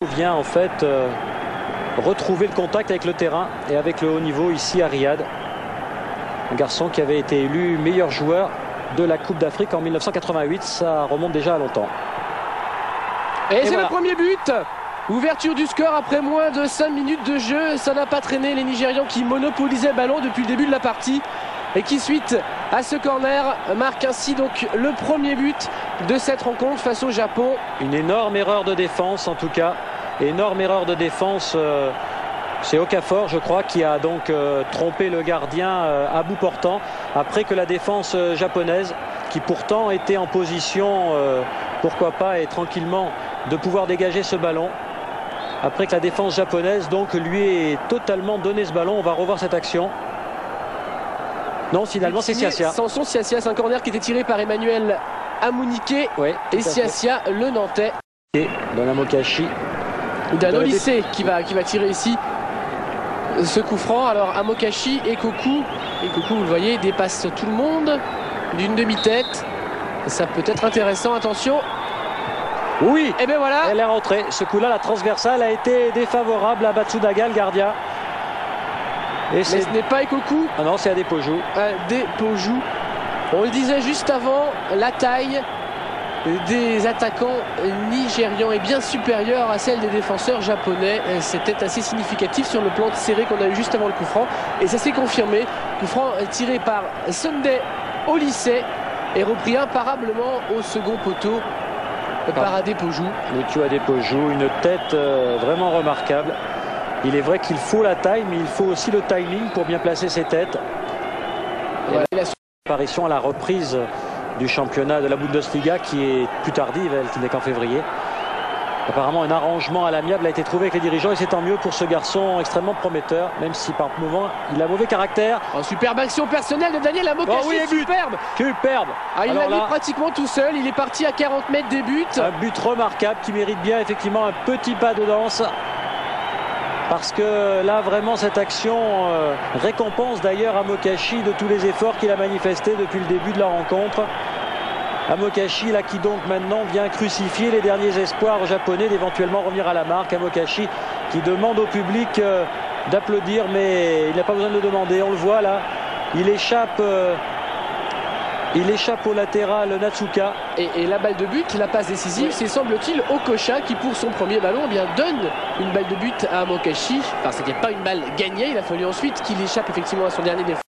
Vient en fait retrouver le contact avec le terrain et avec le haut niveau ici à Riyad. Un garçon qui avait été élu meilleur joueur de la Coupe d'Afrique en 1988, ça remonte déjà à longtemps. Et c'est voilà. Le premier but. Ouverture du score après moins de 5 minutes de jeu. Ça n'a pas traîné les Nigérians qui monopolisaient le ballon depuis le début de la partie. Et qui, suite à ce corner, marque ainsi donc le premier but de cette rencontre face au Japon. Une énorme erreur de défense en tout cas. Énorme erreur de défense. C'est Okafor, je crois, qui a donc trompé le gardien à bout portant. Après que la défense japonaise, qui pourtant était en position, pourquoi pas, et tranquillement, de pouvoir dégager ce ballon. Après que la défense japonaise, donc, lui ait totalement donné ce ballon. On va revoir cette action. Non, finalement, c'est Siasia. Samson Siasia, c'est un corner qui était tiré par Emmanuel Amunike. Ouais, et Siasia, le Nantais. Et Don Amokachi. Dano Lycée qui va tirer ici ce coup franc. Alors Amokachi et Koku. Et Koku, vous le voyez, dépasse tout le monde d'une demi-tête. Ça peut être intéressant, attention. Oui, et bien voilà. Elle est rentrée. Ce coup-là, la transversale a été défavorable à Batsunaga, le gardien. Et ce n'est pas Ekoku. Ah non, c'est Adepoju. Adepoju. On le disait juste avant, la taille des attaquants nigérians est bien supérieure à celle des défenseurs japonais. C'était assez significatif sur le plan serré qu'on a eu juste avant le coup franc. Et ça s'est confirmé. Coup franc tiré par Sunday au lycée et repris imparablement au second poteau par Adepoju. Lucio Adepoju, une tête vraiment remarquable. Il est vrai qu'il faut la taille, mais il faut aussi le timing pour bien placer ses têtes. Voilà. L'apparition à la reprise du championnat de la Bundesliga qui est plus tardive, elle qui n'est qu'en février. Apparemment un arrangement à l'amiable a été trouvé avec les dirigeants et c'est tant mieux pour ce garçon extrêmement prometteur, même si par moment il a mauvais caractère. Oh, superbe action personnelle de Daniel Amokachi. Oh oui, superbe. Superbe. Il l'a mis pratiquement tout seul, il est parti à 40 mètres des buts. Un but remarquable qui mérite bien effectivement un petit pas de danse. Parce que là, vraiment, cette action récompense d'ailleurs Amokachi de tous les efforts qu'il a manifestés depuis le début de la rencontre. Amokachi, là, qui donc maintenant vient crucifier les derniers espoirs japonais d'éventuellement revenir à la marque. Amokachi qui demande au public d'applaudir, mais il n'a pas besoin de le demander. On le voit là, il échappe au latéral Natsuka. Et la balle de but, la passe décisive, c'est semble-t-il Okocha qui pour son premier ballon donne une balle de but à Amokachi. Enfin, c'était pas une balle gagnée, il a fallu ensuite qu'il échappe effectivement à son dernier défenseur.